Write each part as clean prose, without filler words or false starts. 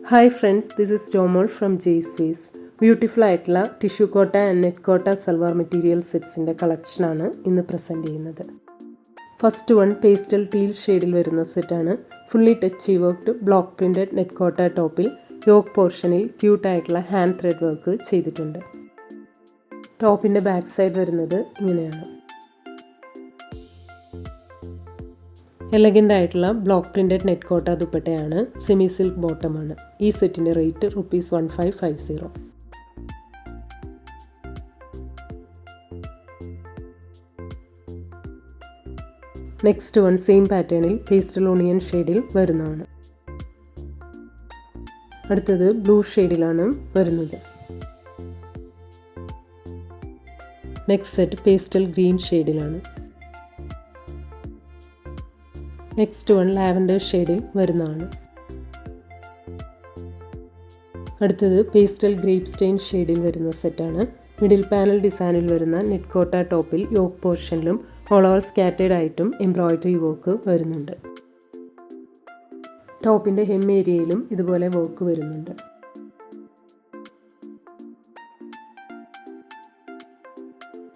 Hi friends, this is Jomol from ജെയ്സ്വീസ്. Beautiful ആയിട്ടുള്ള tissue Kota and net Kota salwar material സെറ്റ്സിൻ്റെ കളക്ഷനാണ് ഇന്ന് പ്രസൻറ്റ് ചെയ്യുന്നത്. ഫസ്റ്റ് വൺ പേസ്റ്റൽ ടീൽ ഷെയ്ഡിൽ വരുന്ന സെറ്റാണ്. Fully touch worked block printed net Kota ടോപ്പിൽ യോക്ക് പോർഷനിൽ ക്യൂട്ടായിട്ടുള്ള ഹാൻഡ് ത്രെഡ് വർക്ക് ചെയ്തിട്ടുണ്ട്. ടോപ്പിൻ്റെ ബാക്ക് സൈഡ് വരുന്നത് ഇങ്ങനെയാണ്. എലഗൻ്റ് ആയിട്ടുള്ള ബ്ലോക്ക് പ്രിൻറ്റഡ് നെറ്റ് കോട്ട ദുപ്പട്ടയാണ്. സെമി സിൽക്ക് ബോട്ടമാണ്. ഈ സെറ്റിൻ്റെ റേറ്റ് ₹1550. നെക്സ്റ്റ് വൺ സെയിം പാറ്റേണിൽ പേസ്റ്റൽ ഓണിയൻ ഷെയ്ഡിൽ വരുന്നതാണ്. അടുത്തത് ബ്ലൂ ഷെയ്ഡിലാണ് വരുന്നത്. നെക്സ്റ്റ് സെറ്റ് പേസ്റ്റൽ ഗ്രീൻ ഷെയ്ഡിലാണ്. നെക്സ്റ്റ് വൺ ലാവൻഡർ ഷെയ്ഡിൽ വരുന്നതാണ്. അടുത്തത് പേസ്റ്റൽ ഗ്രേപ്പ് സ്റ്റെയിൻ ഷെയ്ഡിൽ വരുന്ന സെറ്റാണ്. മിഡിൽ പാനൽ ഡിസൈനിൽ വരുന്ന നെറ്റ് കോട്ട ടോപ്പിൽ യോക്ക് പോർഷനിലും ഓൾ ഓവർ സ്കാറ്റേഡ് ആയിട്ടും എംബ്രോയിഡറി വർക്ക് വരുന്നുണ്ട്. ടോപ്പിൻ്റെ ഹെം ഏരിയയിലും ഇതുപോലെ വർക്ക് വരുന്നുണ്ട്.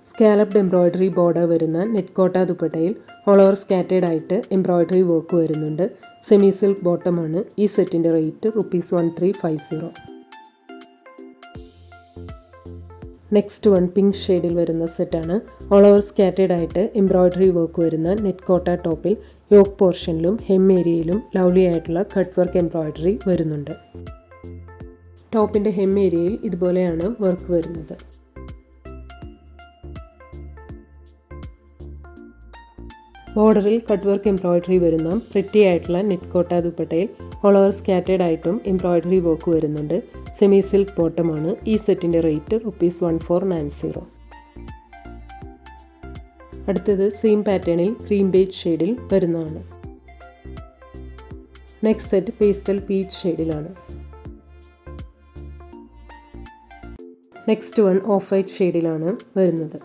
സ്കാലപ്ഡ് എംബ്രോയിഡറി ബോർഡർ വരുന്ന നെറ്റ് കോട്ട ദുപ്പട്ടയിൽ ഓൾ ഓവർ സ്കാറ്റേഡ് ആയിട്ട് എംബ്രോയിഡറി വർക്ക് വരുന്നുണ്ട്. സെമി സിൽക്ക് ബോട്ടമാണ്. ഈ സെറ്റിൻ്റെ റേറ്റ് ₹1350. നെക്സ്റ്റ് വൺ പിങ്ക് ഷെയ്ഡിൽ വരുന്ന സെറ്റാണ്. ഓൾ ഓവർ സ്കാറ്റേഡ് ആയിട്ട് എംബ്രോയിഡറി വർക്ക് വരുന്ന നെറ്റ് കോട്ട ടോപ്പിൽ യോക്ക് പോർഷനിലും ഹെം ഏരിയയിലും ലവ്ലി ആയിട്ടുള്ള കട്ട് വർക്ക് എംബ്രോയിഡറി വരുന്നുണ്ട്. ടോപ്പിൻ്റെ ഹെം ഏരിയയിൽ ഇതുപോലെയാണ് വർക്ക് വരുന്നത്. ബോർഡറിൽ കട്ട് വർക്ക് എംബ്രോയിഡറി വരുന്ന പ്രിറ്റി ആയിട്ടുള്ള നെറ്റ് കോട്ട ദുപ്പട്ടയിൽ ഓൾ ഓവർ സ്കാറ്റേഡ് ആയിട്ടും എംബ്രോയിഡറി വർക്ക് വരുന്നുണ്ട്. സെമി സിൽക്ക് ബോട്ടമാണ്. ഈ സെറ്റിൻ്റെ റേറ്റ് ₹1490. അടുത്തത് സെയിം പാറ്റേണിൽ ക്രീം ബേജ് ഷെയ്ഡിൽ വരുന്നതാണ്. നെക്സ്റ്റ് സെറ്റ് പേസ്റ്റൽ പീച്ച് ഷെയ്ഡിലാണ്. നെക്സ്റ്റ് വൺ ഓഫ് വൈറ്റ് ഷെയ്ഡിലാണ് വരുന്നത്.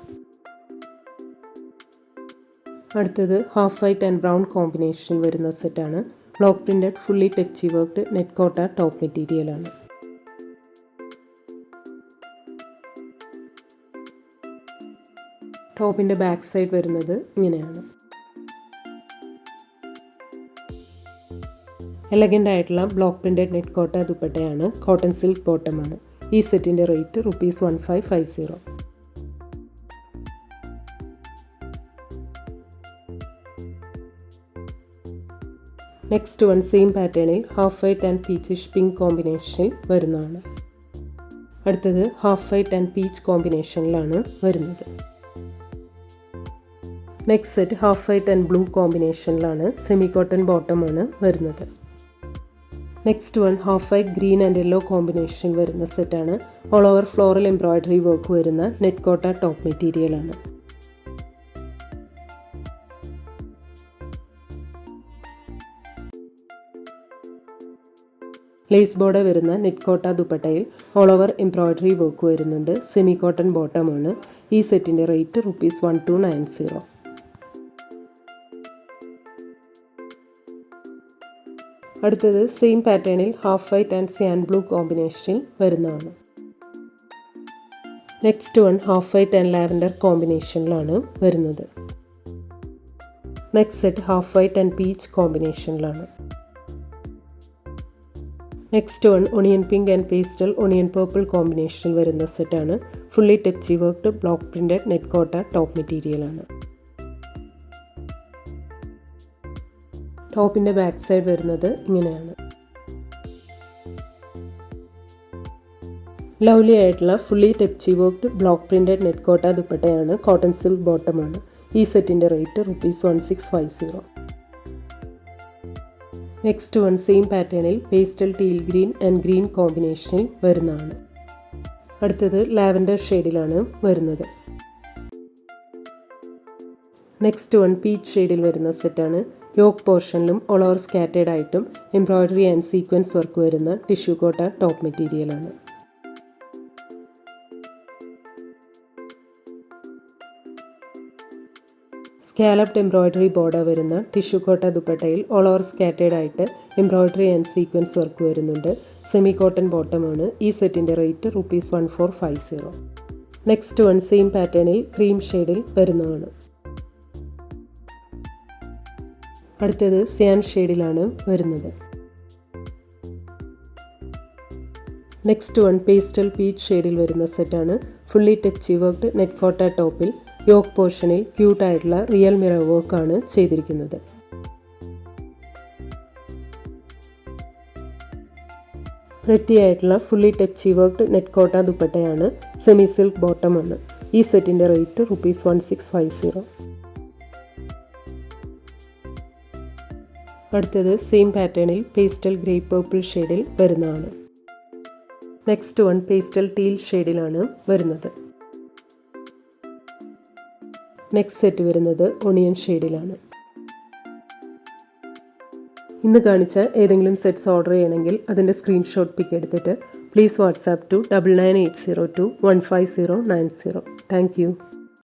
അടുത്തത് ഹാഫ് വൈറ്റ് ആൻഡ് ബ്രൗൺ കോമ്പിനേഷനിൽ വരുന്ന സെറ്റാണ്. Block printed fully touch worked net Kota top മെറ്റീരിയലാണ്. ടോപ്പിൻ്റെ ബാക്ക് സൈഡ് വരുന്നത് ഇങ്ങനെയാണ്. എലഗൻ്റ് ആയിട്ടുള്ള ബ്ലോക്ക് പ്രിൻറ്റഡ് നെറ്റ് കോട്ട ദുപ്പട്ടയാണ്. കോട്ടൺ സിൽക്ക് ബോട്ടമാണ്. ഈ സെറ്റിൻ്റെ റേറ്റ് ₹1550. നെക്സ്റ്റ് വൺ സെയിം പാറ്റേണിൽ half white and peachish pink കോമ്പിനേഷനിൽ വരുന്നതാണ്. അടുത്തത് ഹാഫ് വൈറ്റ് ആൻഡ് പീച്ച് കോമ്പിനേഷനിലാണ് വരുന്നത്. Next set half white and blue കോമ്പിനേഷനിലാണ്. സെമി കോട്ടൺ ബോട്ടമാണ് വരുന്നത്. Next one half white green and yellow കോമ്പിനേഷനിൽ വരുന്ന സെറ്റാണ്. All over floral embroidery work വരുന്ന നെറ്റ് കോട്ട ടോപ്പ് മെറ്റീരിയലാണ്. ലേസ് ബോർഡർ വരുന്ന നെറ്റ് കോട്ട ദുപ്പട്ടയിൽ ഓൾ ഓവർ എംബ്രോയിഡറി വർക്ക് വരുന്നുണ്ട്. സെമി കോട്ടൺ ബോട്ടമാണ്. ഈ സെറ്റിൻ്റെ റേറ്റ് ₹1290. അടുത്തത് സെയിം പാറ്റേണിൽ half white and cyan blue കോമ്പിനേഷനിൽ വരുന്നതാണ്. Next one half white and lavender കോമ്പിനേഷനിലാണ് വരുന്നത്. Next set half white and peach കോമ്പിനേഷനിലാണ്. Next one onion pink and pastel onion purple കോമ്പിനേഷനിൽ വരുന്ന സെറ്റാണ്. Fully touch worked block printed net Kota top മെറ്റീരിയലാണ്. ടോപ്പിൻ്റെ ബാക്ക് സൈഡ് വരുന്നത് ഇങ്ങനെയാണ്. ലവ്ലി ആയിട്ടുള്ള fully touch worked block printed net Kota ദുപ്പട്ടയാണ്. കോട്ടൺ സിൽക്ക് ബോട്ടമാണ്. ഈ സെറ്റിൻ്റെ റേറ്റ് ₹1650. നെക്സ്റ്റ് വൺ സെയിം പാറ്റേണിൽ pastel teal green and green കോമ്പിനേഷനിൽ വരുന്നതാണ്. അടുത്തത് ലാവൻഡർ ഷെയ്ഡിലാണ് വരുന്നത്. നെക്സ്റ്റ് വൺ പീച്ച് ഷെയ്ഡിൽ വരുന്ന സെറ്റാണ്. യോക്ക് പോർഷനിലും ഓൾ ഓവർ സ്കാറ്റേഡ് ആയിട്ടും എംബ്രോയിഡറി ആൻഡ് സീക്വൻസ് വർക്ക് വരുന്ന ടിഷ്യൂ കോട്ട ടോപ്പ് മെറ്റീരിയലാണ്. സ്കാലപ്ഡ് എംബ്രോയ്ഡറി ബോർഡർ വരുന്ന ടിഷ്യൂ കോട്ട ദുപ്പട്ടയിൽ ഓൾ ഓവർ സ്കാറ്റേഡ് ആയിട്ട് എംബ്രോയ്ഡറി ആൻഡ് സീക്വൻസ് വർക്ക് വരുന്നുണ്ട്. സെമി കോട്ടൺ ബോട്ടമാണ്. ഈ സെറ്റിൻ്റെ റേറ്റ് ₹1450. നെക്സ്റ്റ് വൺ സെയിം പാറ്റേണിൽ ക്രീം ഷെയ്ഡിൽ വരുന്നതാണ്. അടുത്തത് സിയാൻ ഷെയ്ഡിലാണ് വരുന്നത്. നെക്സ്റ്റ് വൺ പേസ്റ്റൽ പീച്ച് ഷെയ്ഡിൽ വരുന്ന സെറ്റാണ്. Fully tepchi worked net Kota ടോപ്പിൽ യോക്ക് പോർഷനിൽ ക്യൂട്ടായിട്ടുള്ള റിയൽ മിറർ വർക്കാണ് ചെയ്തിരിക്കുന്നത്. പ്രെറ്റി ആയിട്ടുള്ള fully tepchi worked net Kota ദുപ്പട്ടയാണ്. സെമി സിൽക്ക് ബോട്ടമാണ്. ഈ സെറ്റിൻ്റെ റേറ്റ് ₹1650. അടുത്തത് സെയിം പാറ്റേണിൽ പേസ്റ്റൽ ഗ്രേ പർപ്പിൾ ഷെയ്ഡിൽ വരുന്നതാണ്. നെക്സ്റ്റ് വൺ പേസ്റ്റൽ ടീൽ ഷെയ്ഡിലാണ് വരുന്നത്. നെക്സ്റ്റ് സെറ്റ് വരുന്നത് ഒണിയൻ ഷെയ്ഡിലാണ്. ഇന്ന് കാണിച്ച ഏതെങ്കിലും സെറ്റ്സ് ഓർഡർ ചെയ്യണമെങ്കിൽ അതിൻ്റെ സ്ക്രീൻഷോട്ട് പിക്ക് എടുത്തിട്ട് please WhatsApp to 9980215090. Thank U.